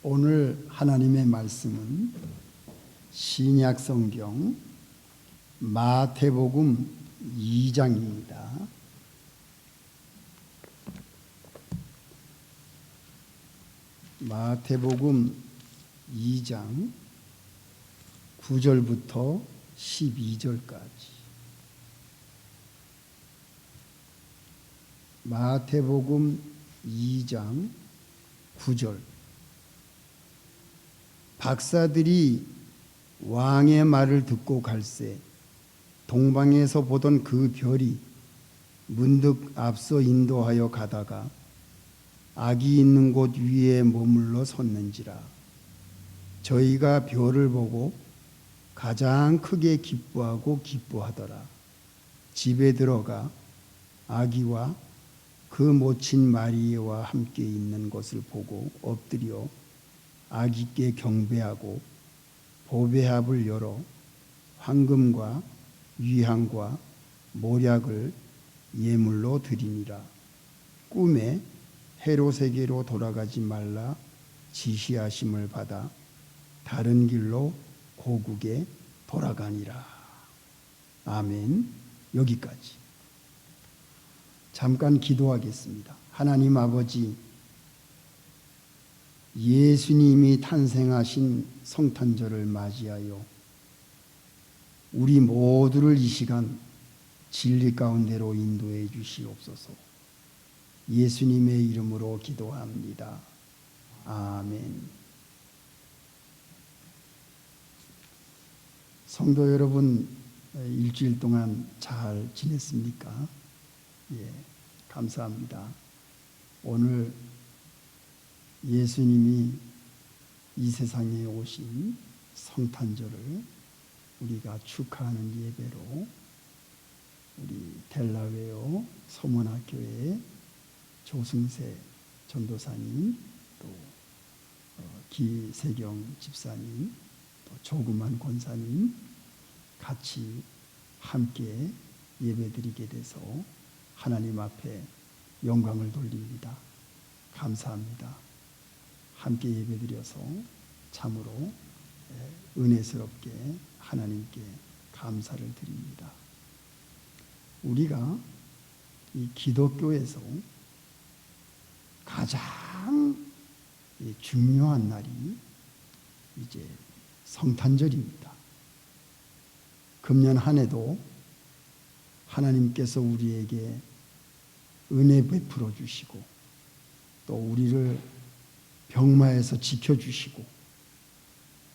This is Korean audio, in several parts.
오늘 하나님의 말씀은 신약 성경 마태복음 2장입니다. 마태복음 2장 9절부터 12절까지. 마태복음 2장 9절. 박사들이 왕의 말을 듣고 갈새 동방에서 보던 그 별이 문득 앞서 인도하여 가다가 악이 있는 곳 위에 머물러 섰는지라. 저희가 별을 보고 가장 크게 기뻐하고 기뻐하더라. 집에 들어가 아기와 그 모친 마리아와 함께 있는 것을 보고 엎드려 아기께 경배하고 보배합을 열어 황금과 위향과 모략을 예물로 드리니라. 꿈에 헤롯에게로 돌아가지 말라 지시하심을 받아 다른 길로 고국에 돌아가니라. 아멘. 여기까지. 잠깐 기도하겠습니다. 하나님 아버지, 예수님이 탄생하신 성탄절을 맞이하여 우리 모두를 이 시간 진리 가운데로 인도해 주시옵소서. 예수님의 이름으로 기도합니다. 아멘. 성도 여러분, 일주일 동안 잘 지냈습니까? 예, 감사합니다. 오늘 예수님이 이 세상에 오신 성탄절을 우리가 축하하는 예배로 우리 델라웨어 서문학교의 조승세 전도사님, 또 기세경 집사님, 또 조금한 권사님 같이 함께 예배드리게 돼서 하나님 앞에 영광을 돌립니다. 감사합니다. 함께 예배드려서 참으로 은혜스럽게 하나님께 감사를 드립니다. 우리가 이 기독교에서 가장 중요한 날이 이제 성탄절입니다. 금년 한 해도 하나님께서 우리에게 은혜 베풀어 주시고 또 우리를 병마에서 지켜주시고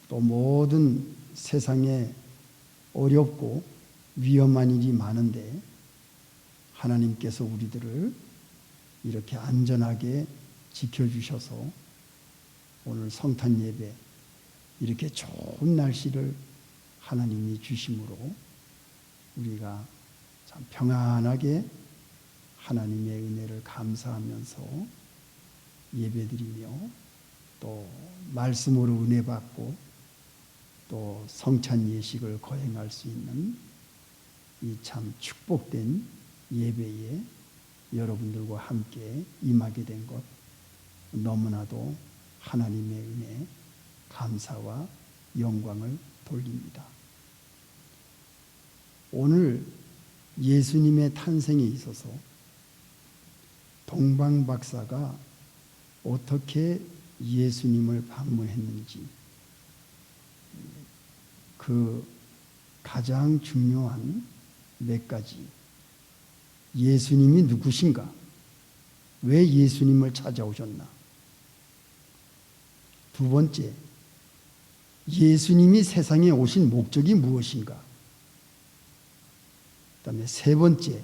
또 모든 세상에 어렵고 위험한 일이 많은데 하나님께서 우리들을 이렇게 안전하게 지켜주셔서 오늘 성탄 예배 이렇게 좋은 날씨를 하나님이 주심으로 우리가 참 평안하게 하나님의 은혜를 감사하면서 예배드리며 또 말씀으로 은혜 받고 또 성찬 예식을 거행할 수 있는 이 참 축복된 예배에 여러분들과 함께 임하게 된 것 너무나도 하나님의 은혜 감사와 영광을 돌립니다. 오늘 예수님의 탄생에 있어서 동방박사가 어떻게 예수님을 방문했는지 그 가장 중요한 몇 가지, 예수님이 누구신가? 왜 예수님을 찾아오셨나? 두 번째, 예수님이 세상에 오신 목적이 무엇인가? 그다음에 세 번째,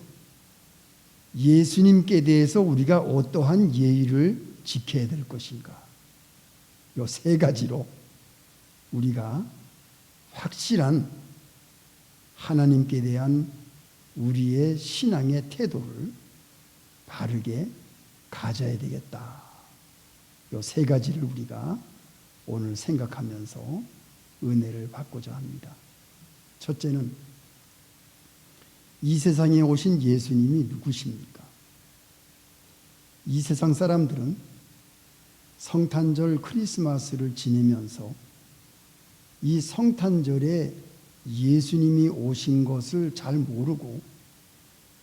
예수님께 대해서 우리가 어떠한 예의를 지켜야 될 것인가? 이 세 가지로 우리가 확실한 하나님께 대한 우리의 신앙의 태도를 바르게 가져야 되겠다. 이 세 가지를 우리가 오늘 생각하면서 은혜를 받고자 합니다. 첫째는 이 세상에 오신 예수님이 누구십니까? 이 세상 사람들은 성탄절 크리스마스를 지내면서 이 성탄절에 예수님이 오신 것을 잘 모르고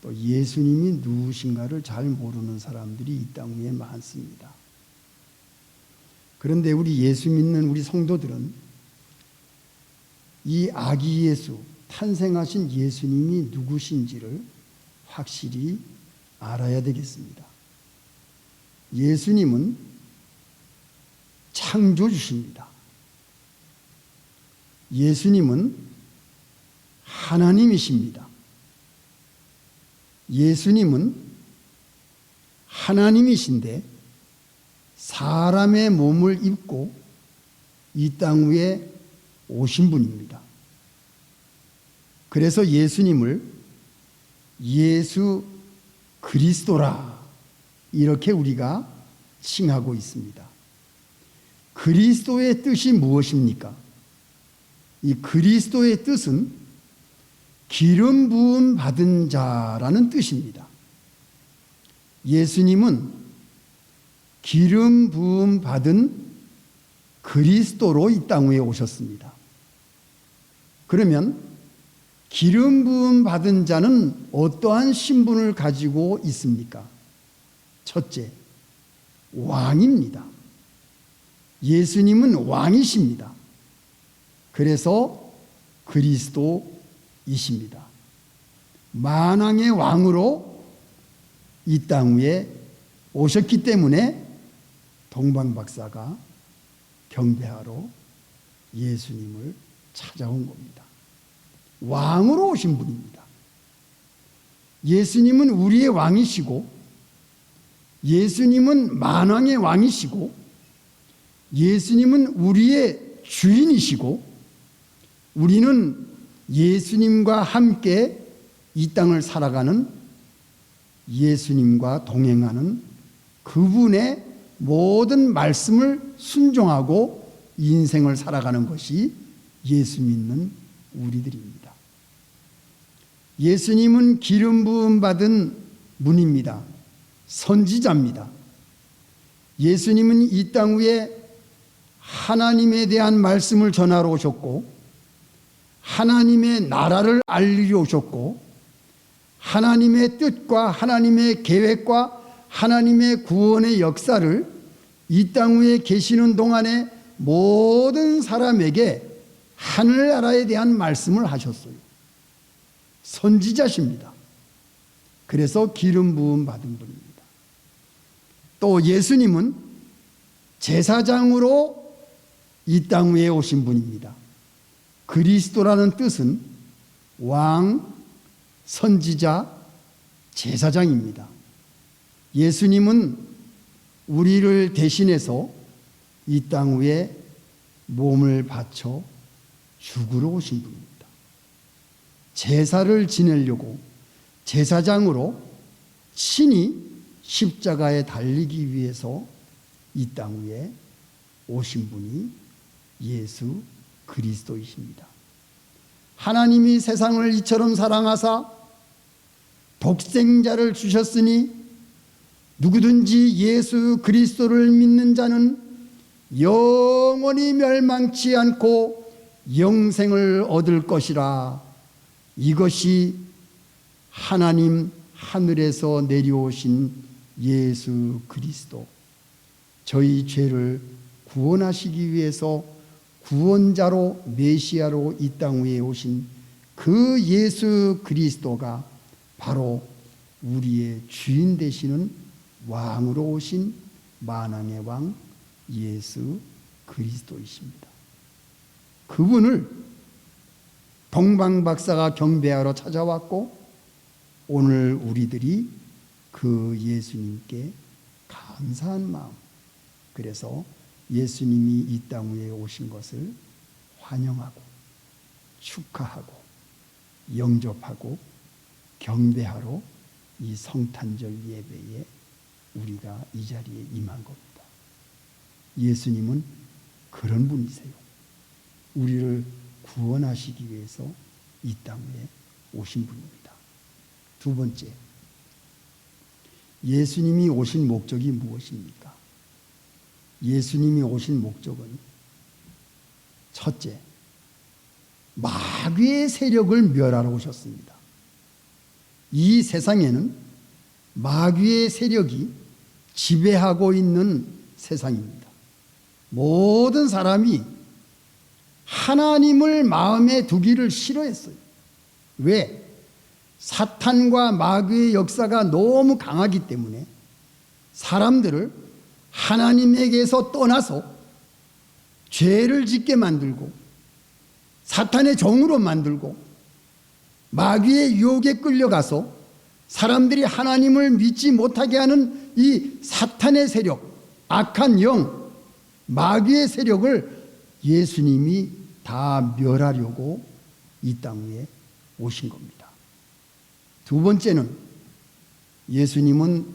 또 예수님이 누구신가를 잘 모르는 사람들이 이 땅 위에 많습니다. 그런데 우리 예수 믿는 우리 성도들은 이 아기 예수, 탄생하신 예수님이 누구신지를 확실히 알아야 되겠습니다. 예수님은 창조주십니다. 예수님은 하나님이십니다. 예수님은 하나님이신데 사람의 몸을 입고 이 땅 위에 오신 분입니다. 그래서 예수님을 예수 그리스도라 이렇게 우리가 칭하고 있습니다. 그리스도의 뜻이 무엇입니까? 이 그리스도의 뜻은 기름 부음 받은 자라는 뜻입니다. 예수님은 기름 부음 받은 그리스도로 이 땅 위에 오셨습니다. 그러면 기름 부음 받은 자는 어떠한 신분을 가지고 있습니까? 첫째, 왕입니다. 예수님은 왕이십니다. 그래서 그리스도이십니다. 만왕의 왕으로 이 땅 위에 오셨기 때문에 동방박사가 경배하러 예수님을 찾아온 겁니다. 왕으로 오신 분입니다. 예수님은 우리의 왕이시고 예수님은 만왕의 왕이시고 예수님은 우리의 주인이시고 우리는 예수님과 함께 이 땅을 살아가는 예수님과 동행하는 그분의 모든 말씀을 순종하고 인생을 살아가는 것이 예수 믿는 우리들입니다. 예수님은 기름 부음 받은 분입니다. 선지자입니다. 예수님은 이 땅 위에 하나님에 대한 말씀을 전하러 오셨고 하나님의 나라를 알리러 오셨고 하나님의 뜻과 하나님의 계획과 하나님의 구원의 역사를 이 땅 위에 계시는 동안에 모든 사람에게 하늘나라에 대한 말씀을 하셨어요. 선지자십니다. 그래서 기름 부음 받은 분입니다. 또 예수님은 제사장으로 이 땅 위에 오신 분입니다. 그리스도라는 뜻은 왕, 선지자, 제사장입니다. 예수님은 우리를 대신해서 이 땅 위에 몸을 바쳐 죽으러 오신 분입니다. 제사를 지내려고 제사장으로 친히 십자가에 달리기 위해서 이 땅 위에 오신 분이 예수 그리스도이십니다. 하나님이 세상을 이처럼 사랑하사 독생자를 주셨으니 누구든지 예수 그리스도를 믿는 자는 영원히 멸망치 않고 영생을 얻을 것이라. 이것이 하나님 하늘에서 내려오신 예수 그리스도, 저희 죄를 구원하시기 위해서 구원자로 메시아로 이 땅 위에 오신 그 예수 그리스도가 바로 우리의 주인 되시는 왕으로 오신 만왕의 왕 예수 그리스도이십니다. 그분을 동방박사가 경배하러 찾아왔고 오늘 우리들이 그 예수님께 감사한 마음, 그래서 예수님이 이 땅 위에 오신 것을 환영하고 축하하고 영접하고 경배하러 이 성탄절 예배에 우리가 이 자리에 임한 겁니다. 예수님은 그런 분이세요. 우리를 구원하시기 위해서 이 땅에 오신 분입니다. 두 번째, 예수님이 오신 목적이 무엇입니까? 예수님이 오신 목적은 첫째, 마귀의 세력을 멸하러 오셨습니다. 이 세상에는 마귀의 세력이 지배하고 있는 세상입니다. 모든 사람이 하나님을 마음에 두기를 싫어했어요. 왜? 사탄과 마귀의 역사가 너무 강하기 때문에 사람들을 하나님에게서 떠나서 죄를 짓게 만들고 사탄의 종으로 만들고 마귀의 유혹에 끌려가서 사람들이 하나님을 믿지 못하게 하는 이 사탄의 세력, 악한 영, 마귀의 세력을 예수님이 다 멸하려고 이 땅에 오신 겁니다. 두 번째는 예수님은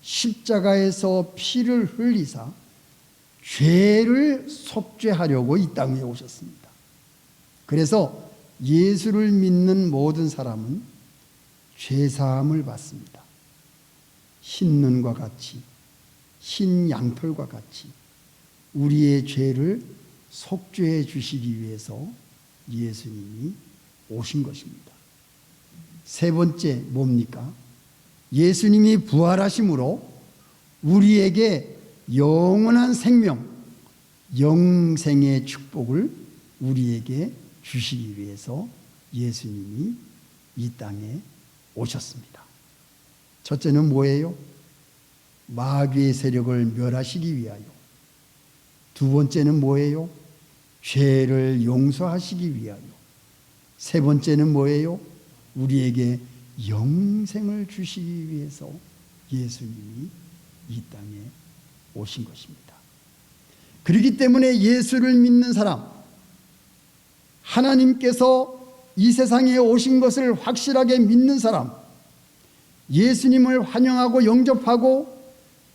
십자가에서 피를 흘리사 죄를 속죄하려고 이 땅에 오셨습니다. 그래서 예수를 믿는 모든 사람은 죄사함을 받습니다. 흰 눈과 같이, 흰 양털과 같이 우리의 죄를 속죄해 주시기 위해서 예수님이 오신 것입니다. 세 번째 뭡니까? 예수님이 부활하심으로 우리에게 영원한 생명, 영생의 축복을 우리에게 주시기 위해서 예수님이 이 땅에 오셨습니다. 첫째는 뭐예요? 마귀의 세력을 멸하시기 위하여. 두 번째는 뭐예요? 죄를 용서하시기 위하여. 세 번째는 뭐예요? 우리에게 영생을 주시기 위해서 예수님이 이 땅에 오신 것입니다. 그렇기 때문에 예수를 믿는 사람, 하나님께서 이 세상에 오신 것을 확실하게 믿는 사람, 예수님을 환영하고 영접하고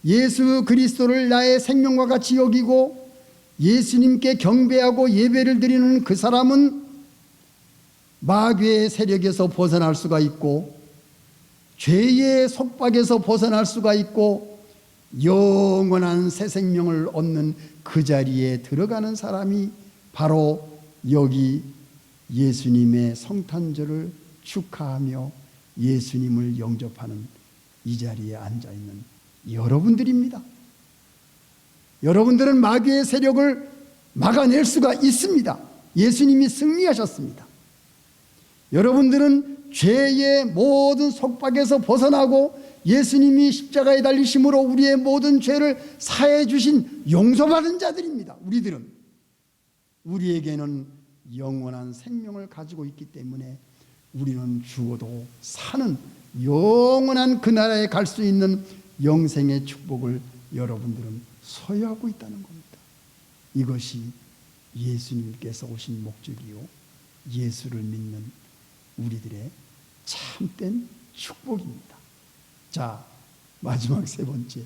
예수 그리스도를 나의 생명과 같이 여기고 예수님께 경배하고 예배를 드리는 그 사람은 마귀의 세력에서 벗어날 수가 있고 죄의 속박에서 벗어날 수가 있고 영원한 새 생명을 얻는 그 자리에 들어가는 사람이 바로 여기 예수님의 성탄절을 축하하며 예수님을 영접하는 이 자리에 앉아있는 여러분들입니다. 여러분들은 마귀의 세력을 막아낼 수가 있습니다. 예수님이 승리하셨습니다. 여러분들은 죄의 모든 속박에서 벗어나고 예수님이 십자가에 달리심으로 우리의 모든 죄를 사해 주신 용서받은 자들입니다. 우리에게는 영원한 생명을 가지고 있기 때문에 우리는 죽어도 사는 영원한 그 나라에 갈 수 있는 영생의 축복을 여러분들은 소유하고 있다는 겁니다. 이것이 예수님께서 오신 목적이요 예수를 믿는 우리들의 참된 축복입니다. 자, 마지막 세 번째,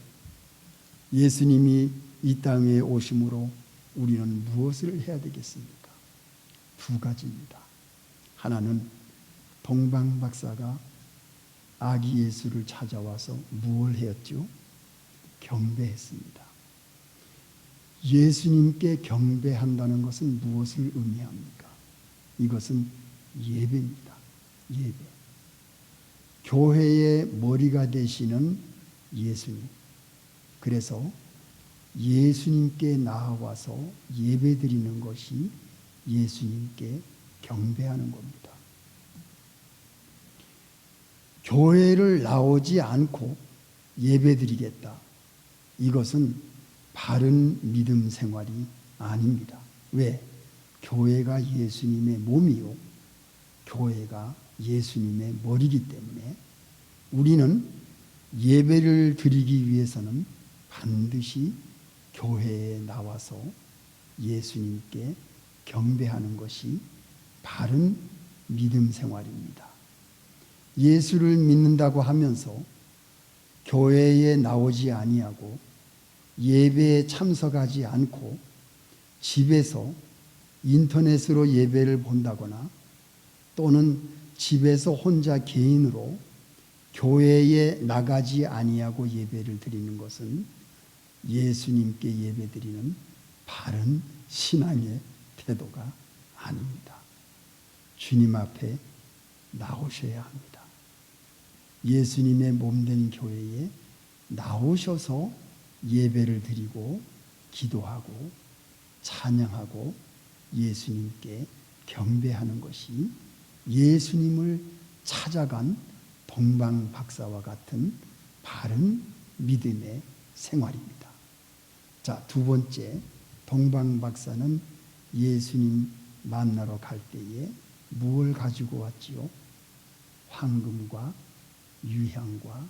예수님이 이 땅에 오심으로 우리는 무엇을 해야 되겠습니까? 두 가지입니다. 하나는 동방 박사가 아기 예수를 찾아와서 무엇을 했죠? 경배했습니다. 예수님께 경배한다는 것은 무엇을 의미합니까? 이것은 예배입니다. 예배. 교회의 머리가 되시는 예수님. 그래서 예수님께 나아와서 예배드리는 것이 예수님께 경배하는 겁니다. 교회를 나오지 않고 예배드리겠다. 이것은 바른 믿음 생활이 아닙니다. 왜? 교회가 예수님의 몸이요 교회가 예수님의 머리이기 때문에 우리는 예배를 드리기 위해서는 반드시 교회에 나와서 예수님께 경배하는 것이 바른 믿음 생활입니다. 예수를 믿는다고 하면서 교회에 나오지 아니하고 예배에 참석하지 않고 집에서 인터넷으로 예배를 본다거나 또는 집에서 혼자 개인으로 교회에 나가지 아니하고 예배를 드리는 것은 예수님께 예배드리는 바른 신앙의 태도가 아닙니다. 주님 앞에 나오셔야 합니다. 예수님의 몸된 교회에 나오셔서 예배를 드리고 기도하고 찬양하고 예수님께 경배하는 것이 예수님을 찾아간 동방박사와 같은 바른 믿음의 생활입니다. 자, 두 번째, 동방박사는 예수님 만나러 갈 때에 무엇을 가지고 왔지요? 황금과 유향과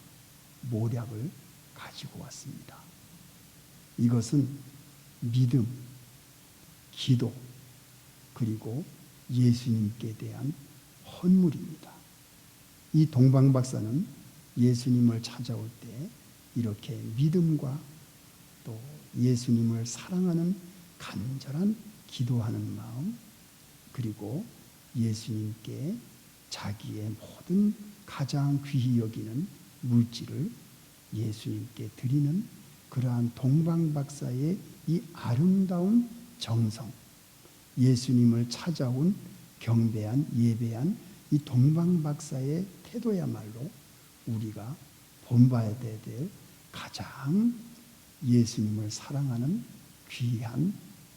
모략을 가지고 왔습니다. 이것은 믿음, 기도, 그리고 예수님께 대한 헌물입니다. 이 동방박사는 예수님을 찾아올 때 이렇게 믿음과 또 예수님을 사랑하는 간절한 기도하는 마음, 그리고 예수님께 자기의 모든 가장 귀히 여기는 물질을 예수님께 드리는 그러한 동방박사의 이 아름다운 정성, 예수님을 찾아온 경배한 예배한 이 동방박사의 태도야말로 우리가 본받아야 될 가장 예수님을 사랑하는 귀한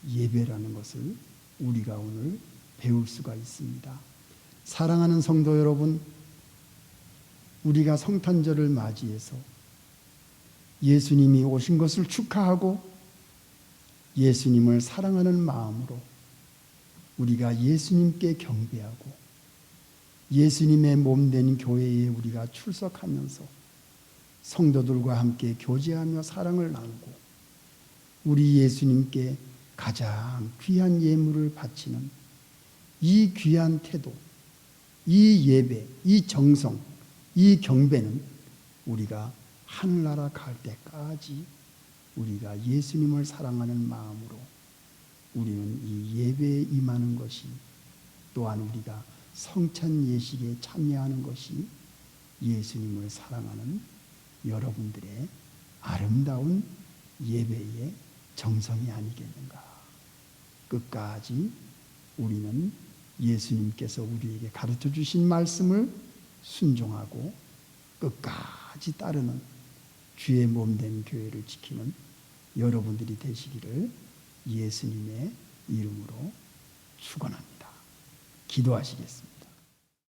예배라는 것을 우리가 오늘 배울 수가 있습니다. 사랑하는 성도 여러분, 우리가 성탄절을 맞이해서 예수님이 오신 것을 축하하고 예수님을 사랑하는 마음으로 우리가 예수님께 경배하고 예수님의 몸된 교회에 우리가 출석하면서 성도들과 함께 교제하며 사랑을 나누고 우리 예수님께 가장 귀한 예물을 바치는 이 귀한 태도, 이 예배, 이 정성, 이 경배는 우리가 하늘나라 갈 때까지 우리가 예수님을 사랑하는 마음으로 우리는 이 예배에 임하는 것이, 또한 우리가 성찬 예식에 참여하는 것이 예수님을 사랑하는 여러분들의 아름다운 예배의 정성이 아니겠는가. 끝까지 우리는 예수님께서 우리에게 가르쳐 주신 말씀을 순종하고 끝까지 따르는 주의 몸된 교회를 지키는 여러분들이 되시기를 예수님의 이름으로 축원합니다. 기도하시겠습니다.